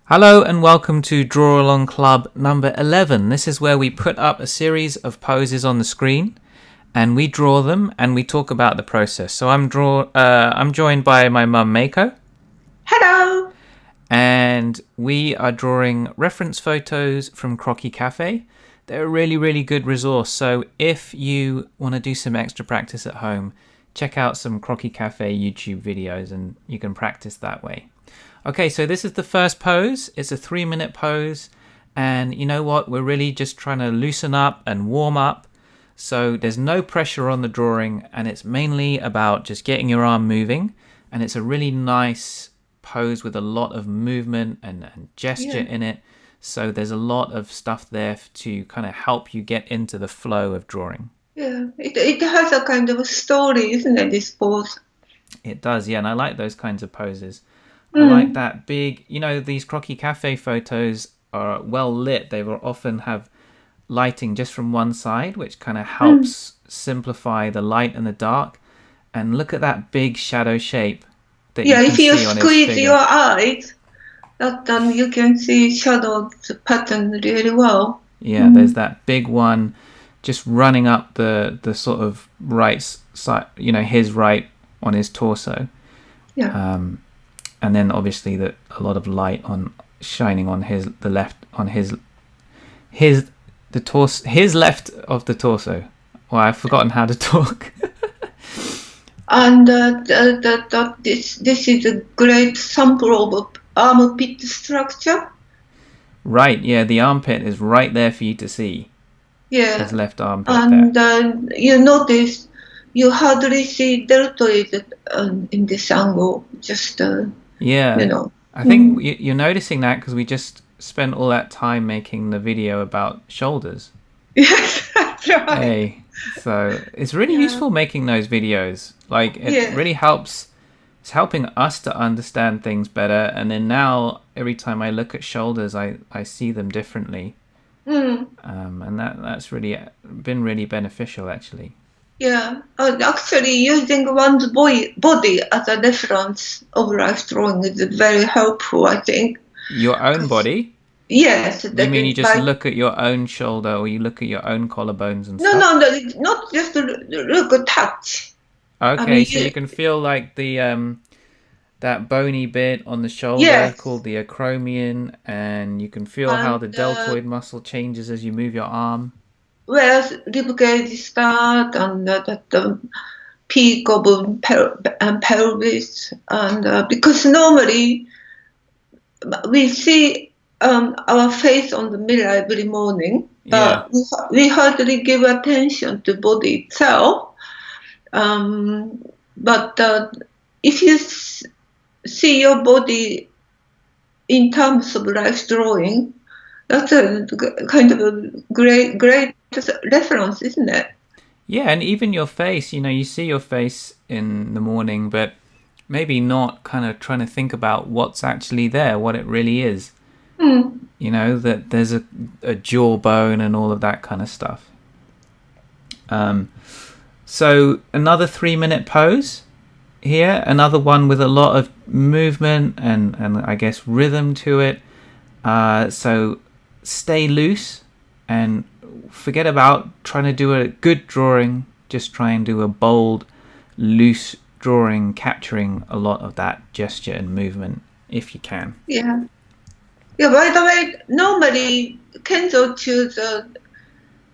Hello and welcome to Draw Along Club number 11. This is where we put up a series of poses on the screen and we draw them and we talk about the process. So I'm joined by my mum Mako. Hello. And we are drawing reference photos from Croquis Cafe. They're a really, really good resource. So if you want to do some extra practice at home, check out some Croquis Cafe YouTube videos and you can practice that way. Okay, so this is the first pose. It's a 3-minute pose. And you know what? We're really just trying to loosen up and warm up. So there's no pressure on the drawing. And it's mainly about just getting your arm moving. And it's a really nice pose with a lot of movement and gesture in it. So there's a lot of stuff there to kind of help you get into the flow of drawing. Yeah, it has a kind of a story, isn't it, this pose? It does, yeah. And I like those kinds of poses. I like that big, these Croquis Cafe photos are well lit. They will often have lighting just from one side, which kind of helps simplify the light and the dark. And look at that big shadow shape that you can if you see on his squeeze figure. your eyes, then you can see shadow pattern really well. Yeah, there's that big one just running up the sort of right side, his right on his torso. Yeah. And then obviously a lot of light shining on his left of the torso. Well, I've forgotten how to talk. And this is a great sample of armpit structure. Right, yeah, the armpit is right there for you to see. Yeah. His left armpit and there. You notice you hardly see deltoid in this angle. Just Yeah, I think you're noticing that because we just spent all that time making the video about shoulders. Yes, that's right. Hey, so it's really useful making those videos. Like it really helps. It's helping us to understand things better. And then now, every time I look at shoulders, I see them differently. And that's really been really beneficial, actually. Yeah, actually using one's body as a reference of life drawing is very helpful, I think. Your own body? Yes. You mean you just look at your own shoulder or you look at your own collarbones and stuff? No, not just look, touch. Okay, so you can feel like the that bony bit on the shoulder called the acromion, and you can feel how the deltoid muscle changes as you move your arm. Where ribcage start and the peak of pelvis, and because normally we see our face on the mirror every morning, but we hardly give attention to body itself. But if you see your body in terms of life drawing, that's a kind of a great reference, isn't it? Yeah, and even your face, you see your face in the morning, but maybe not kind of trying to think about what's actually there, what it really is. That there's a jawbone and all of that kind of stuff. So another 3-minute pose here, another one with a lot of movement and I guess rhythm to it. So stay loose and forget about trying to do a good drawing. Just try and do a bold, loose drawing, capturing a lot of that gesture and movement if you can. Yeah. By the way, normally Kenzo choose a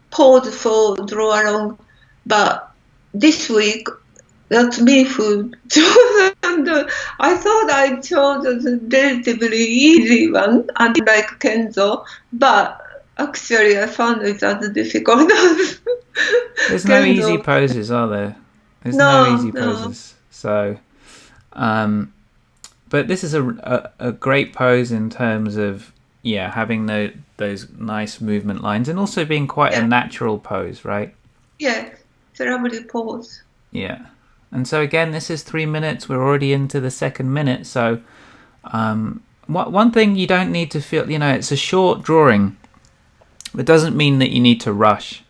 pose for draw along, but this week that's me who chose, and I thought I chose a relatively easy one, unlike Kenzo, but actually I found it as difficult as There's no easy poses, are there? There's no easy poses. So, but this is a great pose in terms of having those nice movement lines and also being quite a natural pose, right? Yeah, it's a lovely pose. Yeah. And so again, this is 3 minutes. We're already into the second minute. So one thing you don't need to feel, it's a short drawing. It doesn't mean that you need to rush.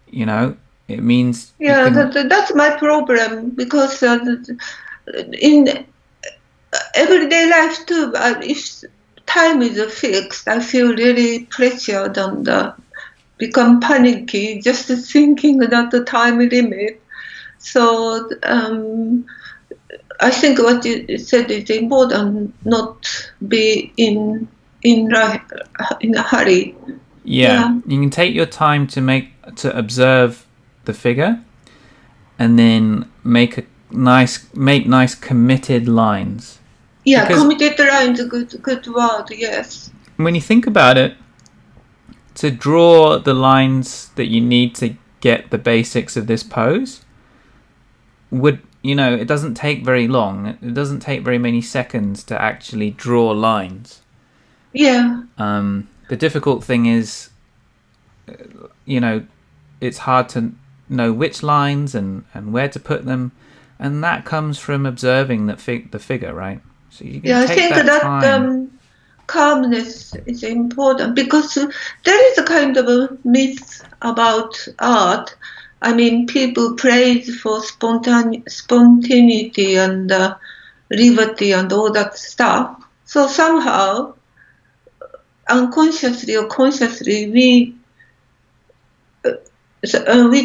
It means... Yeah, that's my problem, because in everyday life too, if time is fixed, I feel really pressured and become panicky just thinking that the time limit. So I think what you said is important, not be in a hurry. Yeah, Yeah, you can take your time to observe the figure, and then make nice committed lines. yeah. Because Committed line is a good word. Yes. when you think about it, to draw the lines that you need to get the basics of this pose would, it doesn't take very long. It doesn't take very many seconds to actually draw lines. Yeah. The difficult thing is, it's hard to know which lines and where to put them, and that comes from observing the figure, right? So you can Yeah. I take think that that time. calmness is important because there is a kind of a myth about art. I mean, people praise for spontaneity and liberty and all that stuff. So somehow, unconsciously or consciously, we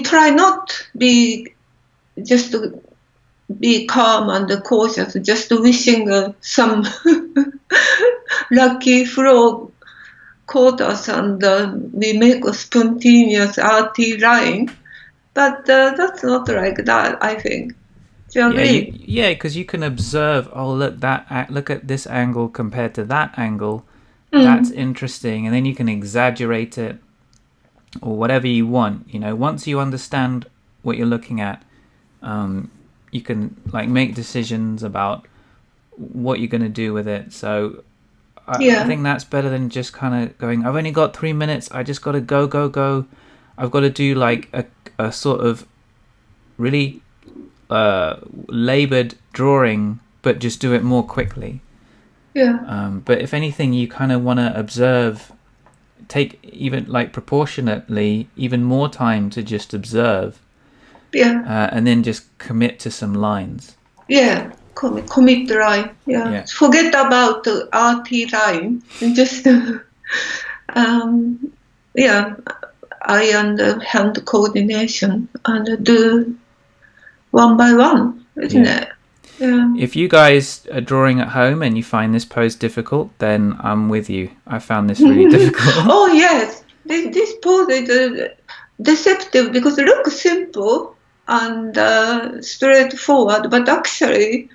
try not be just to be calm and cautious, just wishing some lucky frog caught us and we make a spontaneous arty line. But that's not like that, I think. Do you agree? Because you can observe. Oh, look at this angle compared to that angle. That's Mm. interesting, and then you can exaggerate it or whatever you want. Once you understand what you're looking at, you can like make decisions about what you're going to do with it. So I Yeah, think that's better than just kind of going, I've only got 3 minutes. I just got to go, go, go. I've got to do like a sort of really labored drawing, but just do it more quickly. yeah, But if anything, you kind of want to observe, take even like proportionately even more time to just observe, yeah, and then just commit to some lines. yeah. Commit line. Yeah. Yeah. Forget about the RT line. And just, um, yeah, eye and hand coordination and do one by one, isn't Yeah. it? Yeah. If you guys are drawing at home and you find this pose difficult, then I'm with you. I found this really difficult. Oh yes, this pose is deceptive because it looks simple and straightforward, but actually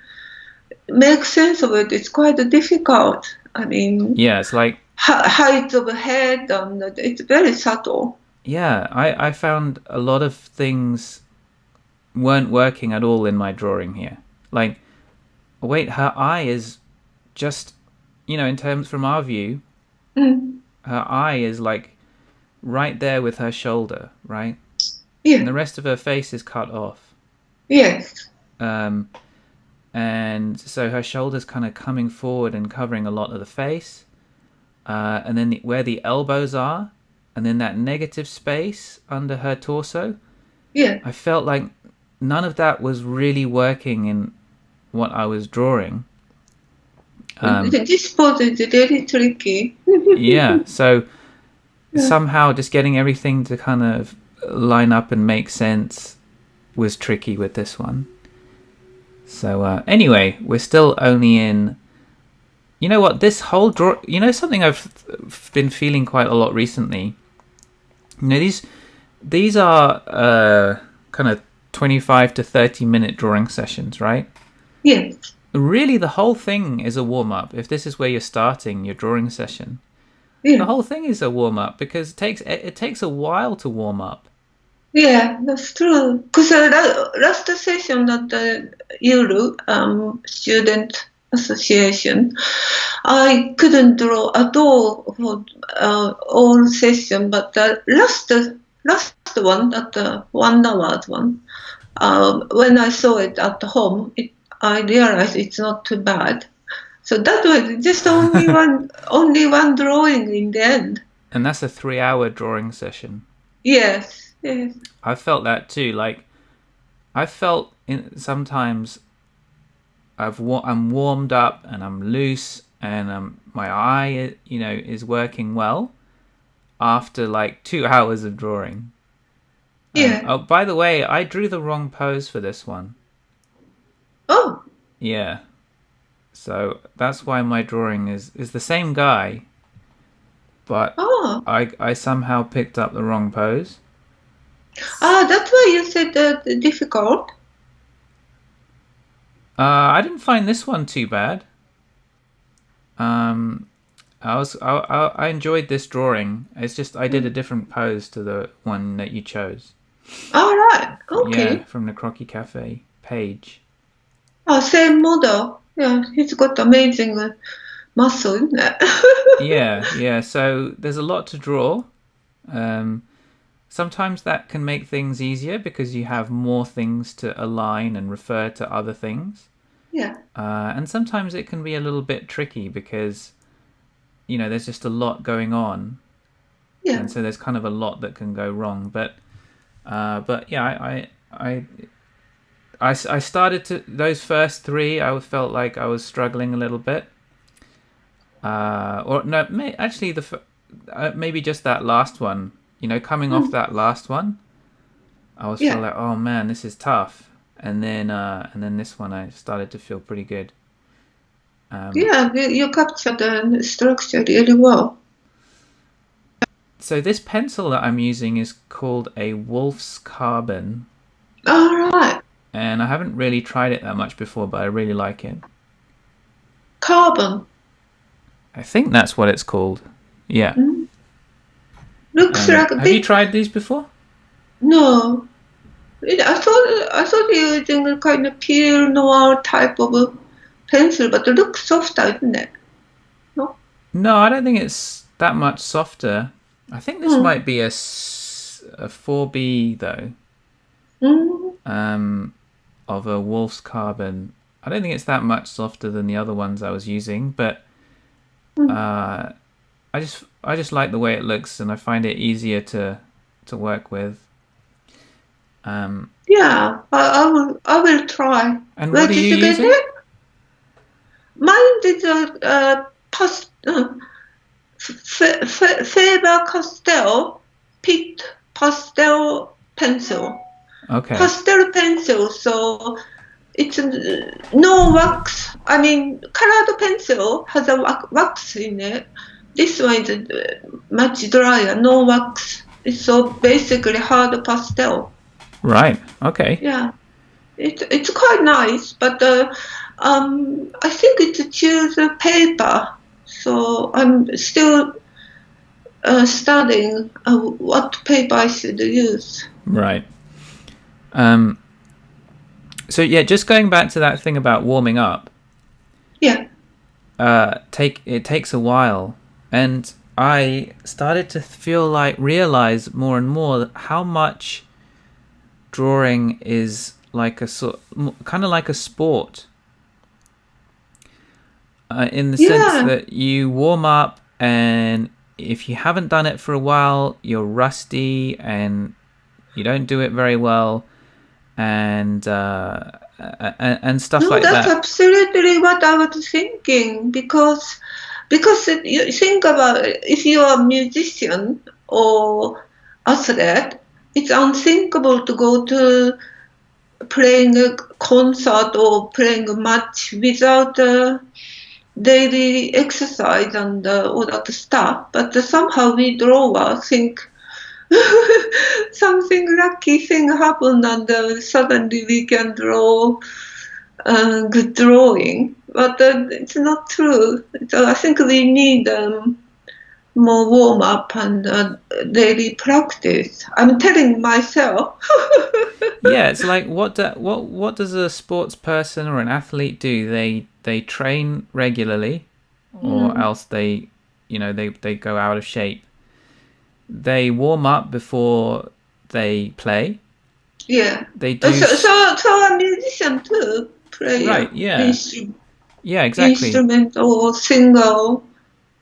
make sense of it. It's quite difficult. I mean, Yeah, it's like, height of head and it's very subtle. yeah, I found a lot of things weren't working at all in my drawing here. Like, wait, her eye is just, in terms from our view, Mm. her eye is like right there with her shoulder, right? And Yeah. the rest of her face is cut off. Yes. Um, and so her shoulder's kind of coming forward and covering a lot of the face. And then where the elbows are, and then that negative space under her torso, Yeah. I felt like none of that was really working in what I was drawing. This pose is really tricky. Yeah, so Yeah. somehow just getting everything to kind of line up and make sense was tricky with this one. So anyway, we're still only in. You know what? This whole draw. Something I've been feeling quite a lot recently. These are kind of 25 to 30 minute drawing sessions, right? Yes. Really, the whole thing is a warm up. If this is where you're starting your drawing session, the Yeah. whole thing is a warm up because it takes a while to warm up. Yeah, that's true. Because last session at the Euro Student Association, I couldn't draw at all for all session, but the last one, that 1 hour one, when I saw it at home, I realized it's not too bad. So that was just only one drawing in the end. And that's a 3 hour drawing session. Yes, yes, I felt that too. Like I felt sometimes I'm warmed up and I'm loose and I'm my eye, is working well after like 2 hours of drawing. Yeah. Oh, by the way, I drew the wrong pose for this one. Oh. Yeah. So that's why my drawing is the same guy, but Oh. I somehow picked up the wrong pose. That's why you said difficult. I didn't find this one too bad. I enjoyed this drawing. It's just I did a different pose to the one that you chose. All right. Yeah, Okay. from the Crocky Cafe page. Oh, same model. Yeah, he's got amazing muscle, isn't it? Yeah. So there's a lot to draw. Sometimes that can make things easier because you have more things to align and refer to other things. Yeah. And sometimes it can be a little bit tricky because, there's just a lot going on. Yeah. And so there's kind of a lot that can go wrong. But yeah, I started to, those first three, I felt like I was struggling a little bit. Or no, actually maybe just that last one. Coming off that last one, I was feeling like, oh man, this is tough. And then this one, I started to feel pretty good. Yeah, you captured the structure really well. So this pencil that I'm using is called a Wolf's Carbon. All right. And I haven't really tried it that much before, but I really like it. Carbon. I think that's what it's called. Yeah. Mm. Looks like a have bit. you tried these before? No. I thought you were using a kind of pure noir type of a pencil, but it looks softer, isn't it? No. No, I don't think it's that much softer. I think this might be a 4B though. Of a Wolf's Carbon. I don't think it's that much softer than the other ones I was using, but I just like the way it looks, and I find it easier to work with. Yeah, I will try. And Where what are did you you get using? it? Mine is a Faber-Castell Pitt pastel pencil. Okay. Pastel pencil, so it's no wax. I mean, colored pencil has a wax in it. This one is much drier, no wax. It's so basically hard pastel. Right. Okay. Yeah, it's quite nice, but I think it's choose paper. So I'm still studying what paper I should use. Right. So yeah, just going back to that thing about warming up. Yeah. It takes a while, and I started to realize more and more how much drawing is like kind of like a sport. In the sense that you warm up, and if you haven't done it for a while, you're rusty and you don't do it very well, and stuff like that. That's absolutely what I was thinking, because you think about it, if you are a musician or athlete, it's unthinkable to go to playing a concert or playing a match without daily exercise and all that stuff. But somehow we drawers think something lucky thing happened and suddenly we can draw good drawing. But it's not true. So I think we need more warm up and daily practice. I'm telling myself. Yeah, it's like what does a sports person or an athlete do? They train regularly, or else they go out of shape. They warm up before they play. Yeah. They do. So a musician too, play Right. Yeah. Yeah. Exactly. instrument or singer.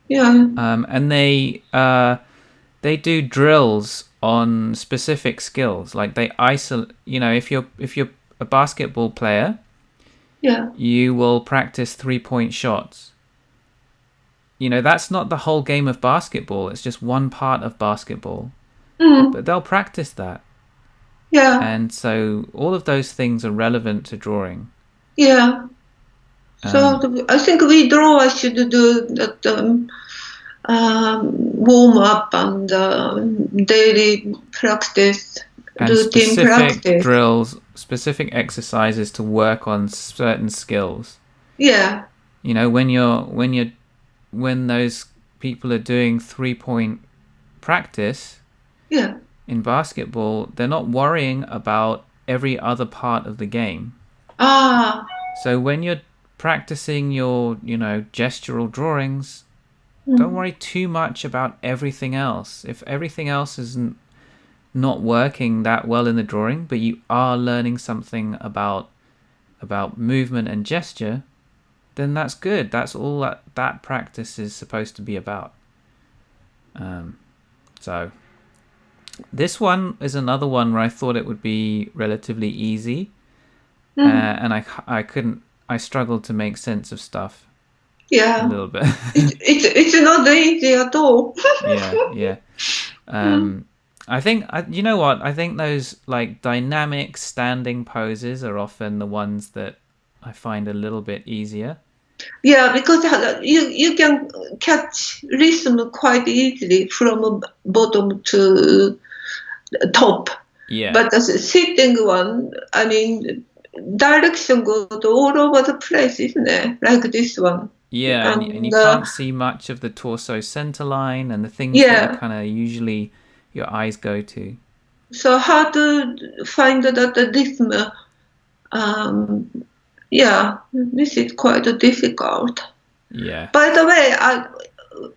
Yeah. And they do drills on specific skills. Like they isolate. If you're a basketball player, Yeah. you will practice 3-point shots. that's not the whole game of basketball. It's just one part of basketball. Mm, But they'll practice that. yeah, And so all of those things are relevant to drawing. yeah. So Um, I think we draw. I should do that warm up and daily practice, and routine specific practice. drills, specific exercises to work on certain skills. Yeah, When those people are doing 3-point practice yeah. in basketball, they're not worrying about every other part of the game. Ah, So when you're practicing your, gestural drawings, don't mm, worry too much about everything else. If everything else isn't not working that well in the drawing, but you are learning something about movement and gesture, then that's good. That's all that practice is supposed to be about. So this one is another one where I thought it would be relatively easy, mm, and I struggled to make sense of stuff a yeah. little bit. It's not easy at all. Yeah. Mm. I think you know what? I think those like dynamic standing poses are often the ones that I find a little bit easier. Yeah, because you can catch rhythm quite easily from bottom to top. Yeah, But the sitting one, I mean, direction goes all over the place, isn't it? Like this one. yeah, and you And can't see much of the torso center line and the things that you yeah, kind of usually your eyes go to. so how to find that rhythm? Um, yeah, this is quite difficult. Yeah, By the way,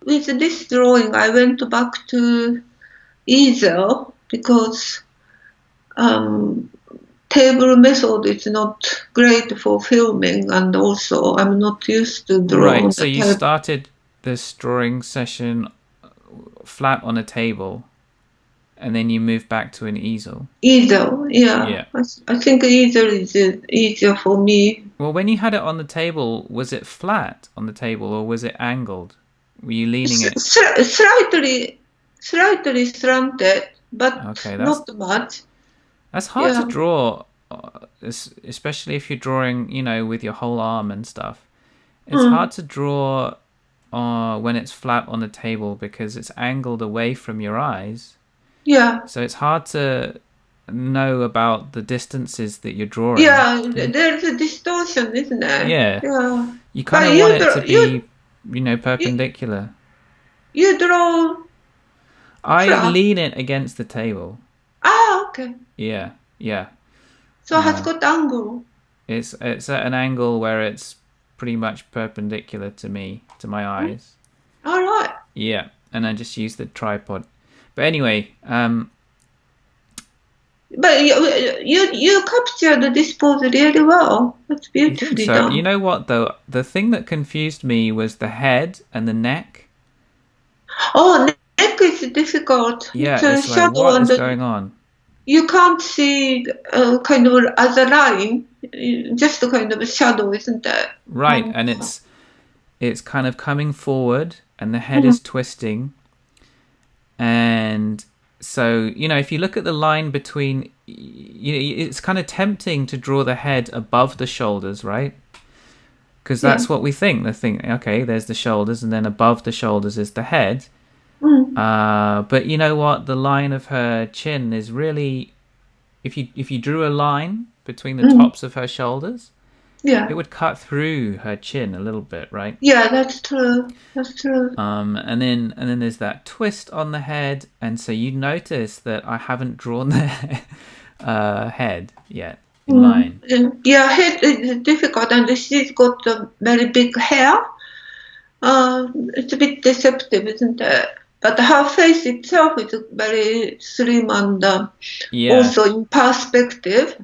with this drawing, I went back to easel because um, table method is not great for filming, and also I'm not used to draw right. on So the you table. started this drawing session flat on a table, and then you moved back to an easel. Easel, yeah, Yeah. I think easel is easier for me. Well, when you had it on the table, was it flat on the table or was it angled? Were you leaning it? Slightly slanted, but Okay, not much. that's hard to Yeah. draw, especially if you're drawing, with your whole arm and stuff. It's Mm, hard to draw when it's flat on the table because it's angled away from your eyes. yeah. So it's hard to know about the distances that you're drawing. Yeah, there's a distortion, isn't there? Yeah, Yeah. you kind But of want it to be, you perpendicular. you draw I flat. lean it against the table. Ah, okay. Yeah, yeah. So has got angle. It's at an angle where it's pretty much perpendicular to me, to my Mm, eyes. all right. Yeah, and I just use the tripod. But anyway, But you captured this pose really well. That's you think beautifully so? You done. know what though? The thing that confused me was the head and the neck. Oh, neck is difficult. Yeah, It's a it's like shadow, what is and going on? you can't see kind of as a line. Just a kind of a shadow, isn't it? Right, And, and it's kind of coming forward and the head mm, is twisting. And so, if you look at the line between, it's kind of tempting to draw the head above the shoulders, right? Because yeah. that's what we think. They think, okay, there's the shoulders, and then above the shoulders is the head. Mm, But you know what? The line of her chin is really, if you drew a line between the mm, tops of her shoulders, it yeah. would cut through her chin a little bit, right? Yeah, that's true. That's true. And then there's that twist on the head, and so you notice that I haven't drawn the head yet in Mm. mine. Yeah, head is difficult, and she's got a very big hair. It's a bit deceptive, isn't it? But her face itself is very slim and Yeah, also in perspective.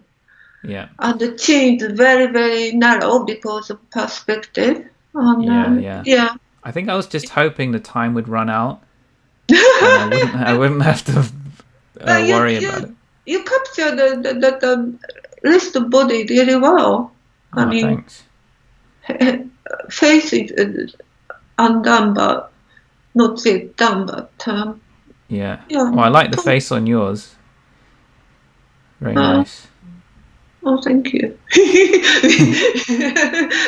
yeah, And the chin is very, very narrow because of perspective. And yeah. yeah. I think I was just hoping the time would run out, and I wouldn't have to But worry about it. you capture the rest of body really well. I Oh, mean, thanks. face is undone, but not yet done. But Yeah. yeah. Oh, I like the face on yours. Very Uh, nice. oh, thank you.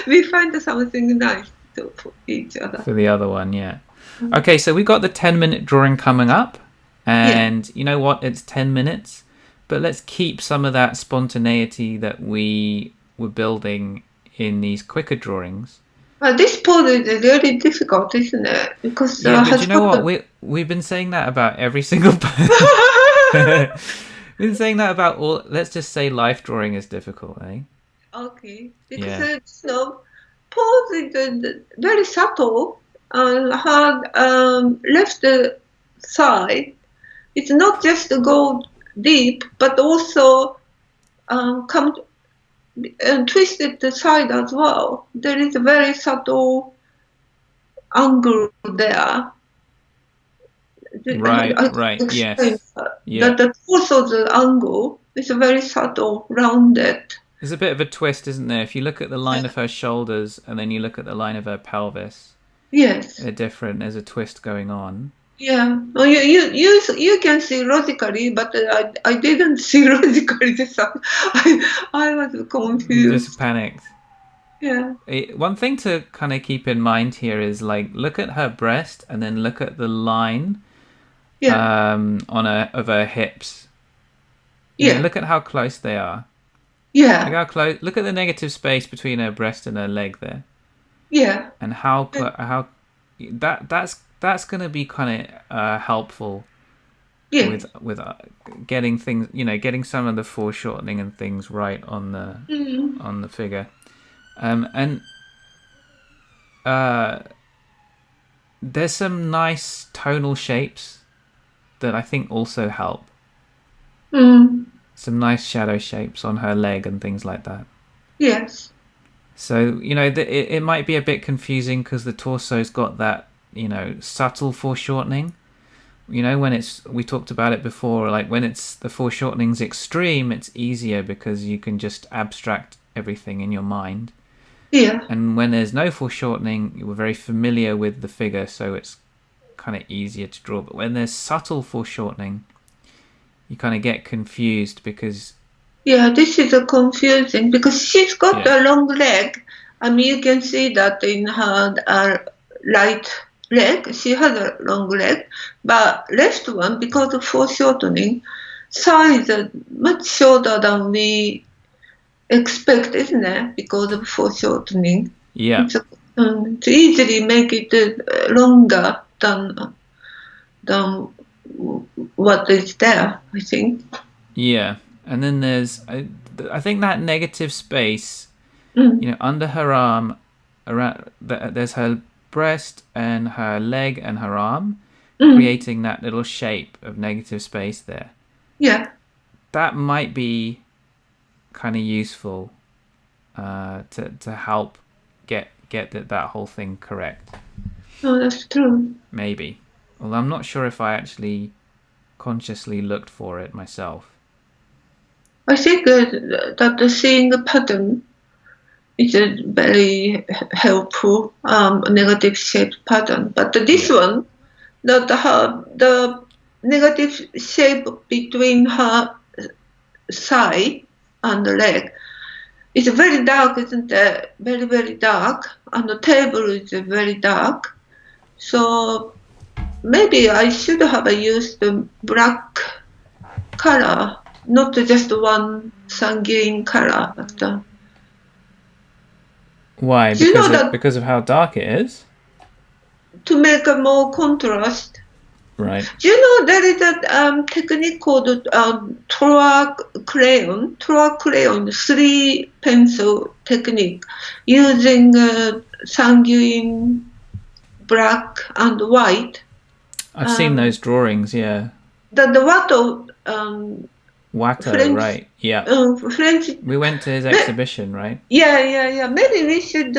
We find something nice for each other. For the other one, yeah. Okay, so we got the 10-minute drawing coming up. Yeah. And you know what? It's 10 minutes. But let's keep some of that spontaneity that we were building in these quicker drawings. This pose is really difficult, isn't it? Because Yeah, but has you know what? got We've been saying that about every single We've been saying that about all. Let's just say life drawing is difficult, eh? okay, because Yeah. pose is very subtle and her left side. It's not just go deep, but also come and twisted the side as well. There is a very subtle angle there. Right, I right. can explain Yes. that. Yeah. The torso, the angle is very subtle, rounded. There's a bit of a twist, isn't there? If you look at the line Yeah. of her shoulders and then you look at the line of her pelvis, Yes. they're different. There's a twist going on. Yeah. Well, you can see logically, but I didn't see logically. So I was You just confused. panicked. Yeah. One thing to kind of keep in mind here is like look at her breast and then look at the line Yeah. on her hips. You know, Yeah. look at how close they are. Look Yeah. how close. Look at the negative space between her breast and her leg there, Yeah. and how that's going to be kind of helpful Yeah. with getting things. You know, getting some of the foreshortening and things right on Mm. the figure, and uh, there's some nice tonal shapes that I think also help. Mm. Some nice shadow shapes on her leg and things like that. Yes. So, you know, it might be a bit confusing because the torso's got that, you know, subtle foreshortening. You know, we talked about it before, like when it's the foreshortening's extreme, it's easier because you can just abstract everything in your mind. Yeah. And when there's no foreshortening, you were very familiar with the figure, so it's kind of easier to draw. But when there's subtle foreshortening, you kind of get confused because Yeah, this is a confusing because she's got yeah, a long leg. I mean, you can see that in her right leg, she has a long leg, but left one, because of foreshortening, size is much shorter than we expect, isn't it? Because of foreshortening, yeah, it's easily make it longer than what is there, I think. yeah. And then there's, I think that negative space, Mm, you know, under her arm, around there's her breast and her leg and her arm, mm, creating that little shape of negative space there. yeah. That might be kind of useful to help get that whole thing correct. No, that's true. Maybe. Well, I'm not sure if I actually consciously looked for it myself. I think that seeing the pattern is a very helpful negative shape pattern. But this Yeah. one, the negative shape between her thigh and the leg is very dark, isn't it? Very, very dark. And the table is very dark. So maybe I should have used the black color, not just one sanguine color. But, Why? do you know that Because of how dark it is. to make a more contrast? Right. Do you know there is a technique called Trois crayon, three pencil technique, using sanguine, black, and white. I've seen those drawings. Yeah. The Watteau Watteau. French Right. Yeah. French. We went to his exhibition, right? Yeah. Maybe we should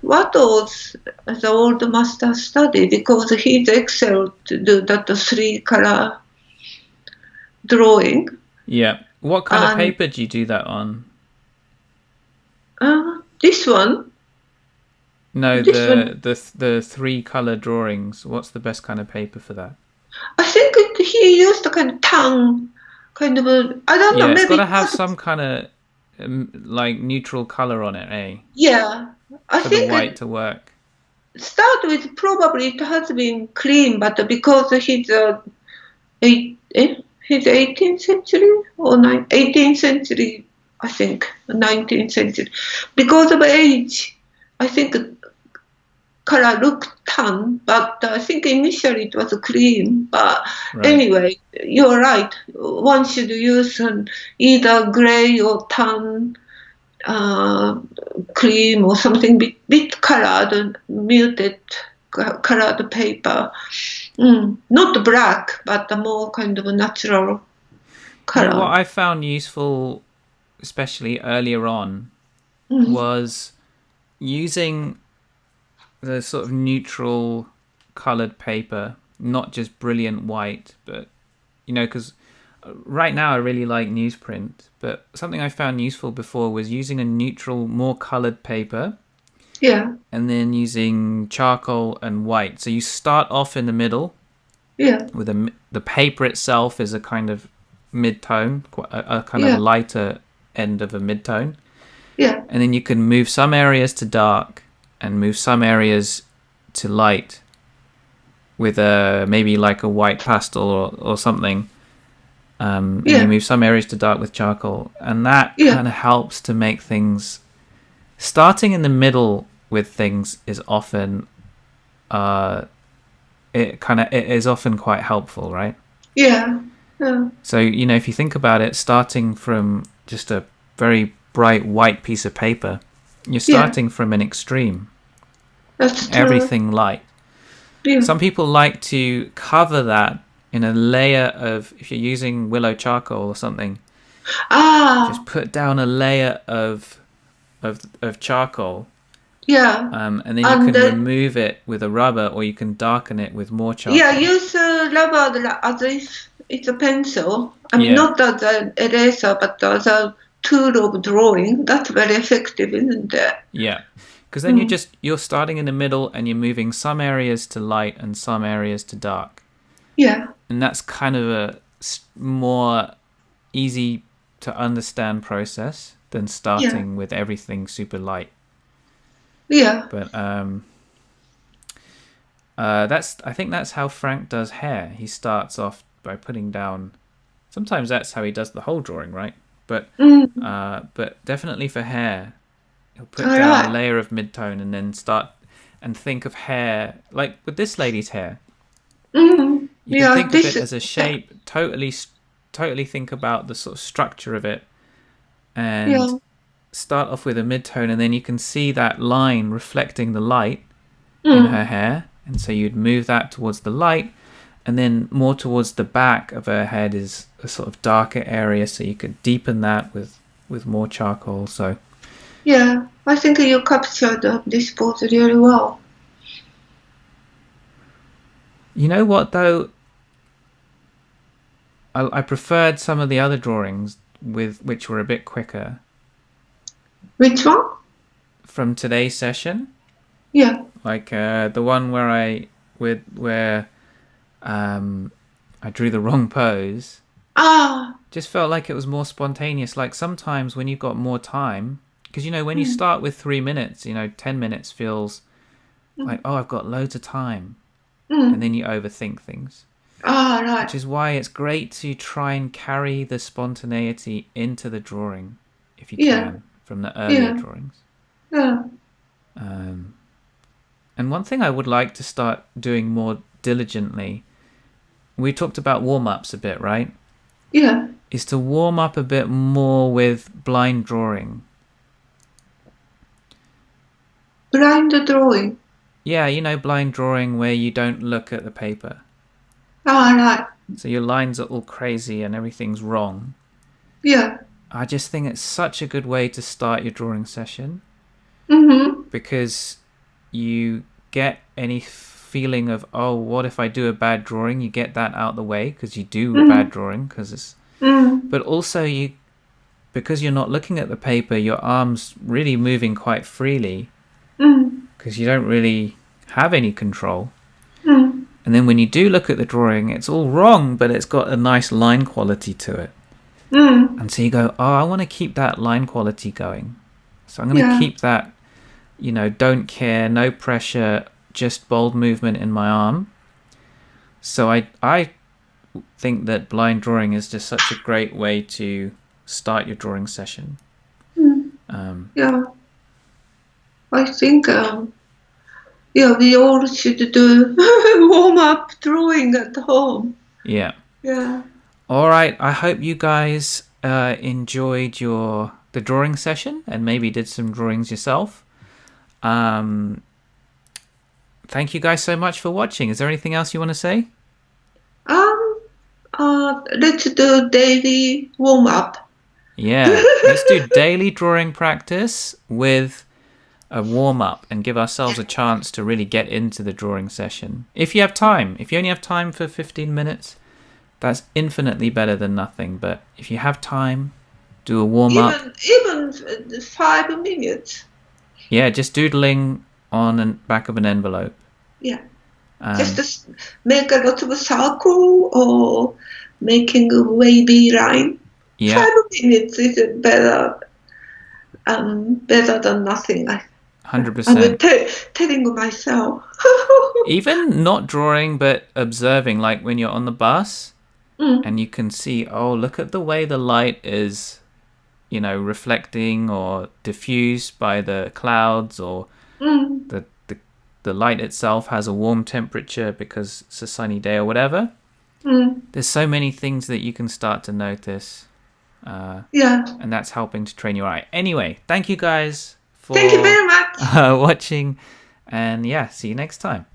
Watteau's as an old master study because he's excelled to do that three color drawing. Yeah. What kind of And paper do you do that on? this one, No, This one, the three color drawings. What's the best kind of paper for that? I think he used a kind of tongue, kind of a, I don't know, Yeah, it's got maybe to have not, some kind of like neutral color on it, eh? yeah. I For the think white to work. start with probably it has been clean, but because eight, he's 18th century or 18th century, I think, 19th century. Because of age, I think color looked tan, but I think initially it was cream. But Right. anyway, you're right. One should use either gray or tan uh, cream or something bit colored, muted colored paper. Not black, but a more kind of natural You know what color. I found useful, especially earlier on, Mm, was using the sort of neutral colored paper, not just brilliant white, but because right now I really like newsprint, but something I found useful before was using a neutral, more colored paper yeah, and then using charcoal and white. So you start off in the middle yeah, with the paper itself is a kind of mid-tone, a kind of yeah, lighter end of a mid-tone, yeah, and then you can move some areas to dark and move some areas to light with a maybe like a white pastel or something. And you yeah, move some areas to dark with charcoal, and that yeah, kind of helps to make things. Starting in the middle with things is often, it is often quite helpful, right? yeah, yeah, So if you think about it, starting from just a very bright white piece of paper, you're yeah. starting from an extreme, That's true. everything light. Yeah. Some people like to cover that in a layer of, if you're using willow charcoal or something, Ah, just put down a layer of charcoal, yeah. and then you And can remove it with a rubber, or you can darken it with more yeah, charcoal. use rubber as if it's a pencil. I mean, Yeah, not as an eraser, but as a tool of drawing. That's very effective, isn't it? yeah. Because then Mm. you're starting in the middle and you're moving some areas to light and some areas to dark, Yeah, and that's kind of a more easy to understand process than yeah, starting with everything super light. yeah. But I think that's how Frank does hair. He starts off by putting down. Sometimes that's how he does the whole drawing, right? Mm. But definitely for hair, he'll put All down a right. layer of midtone and then start and think of hair like with this lady's hair. Mm. You can Yeah, think of this. it as a shape. Totally think about the sort of structure of it, and Yeah. start off with a midtone, and then you can see that line reflecting the light in her Mm. hair, and so you'd move that towards the light, and then more towards the back of her head is a sort of darker area, so you could deepen that with more charcoal. So Yeah. I think you captured this pose really well. you know what though, I preferred some of the other drawings with which were a bit quicker Which one? from today's session, Yeah. like the one where um, I drew the wrong pose. Ah. Just felt like it was more spontaneous. Like sometimes when you've got more time, because when you Mm. start with 3 minutes, 10 minutes feels like, Mm. oh, I've got loads of time, and Mm. then you overthink things. Ah, Which right. is why it's great to try and carry the spontaneity into the drawing, if you Yeah. can, from the earlier Yeah. drawings. Yeah. Um, and one thing I would like to start doing more diligently, we talked about warm-ups a bit, right? Yeah. Is to warm up a bit more with blind drawing. Blind drawing. Yeah, blind drawing where you don't look at the paper. Ah, right. So your lines are all crazy and everything's wrong. Yeah. I just think it's such a good way to start your drawing session, Mm-hmm. because you get any feeling of, oh, what if I do a bad drawing? You get that out the way because you do a bad Mm. drawing, because it's. Mm. But also because you're not looking at the paper, your arms really moving quite freely. Mm. because you don't really have any control. Mm. And then when you do look at the drawing, it's all wrong, but it's got a nice line quality to it. Mm. And so you go, oh, I want to keep that line quality going. So I'm going to Yeah. keep that, don't care, no pressure, just bold movement in my arm. So I think that blind drawing is just such a great way to start your drawing session. Mm. Yeah. I think we all should do warm-up drawing at home. Yeah. Yeah. All right. I hope you guys enjoyed the drawing session and maybe did some drawings yourself. Thank you guys so much for watching. Is there anything else you want to say? Let's do daily warm-up. Yeah. Let's do daily drawing practice with a warm-up and give ourselves a chance to really get into the drawing session. If you have time, if you only have time for 15 minutes, that's infinitely better than nothing. But if you have time, do a warm-up. Even 5 minutes. Yeah, just doodling on the back of an envelope. Yeah. Just make a lot of circle or making a wavy line. Yeah. 5 minutes is better than nothing. 100%. I'm telling myself. Even not drawing, but observing, like when you're on the bus and you can see, oh, look at the way the light is, reflecting or diffused by the clouds, or the light itself has a warm temperature because it's a sunny day or whatever. There's so many things that you can start to notice. Yeah. And that's helping to train your eye. Anyway, thank you guys for Thank you very much. watching. And yeah, see you next time.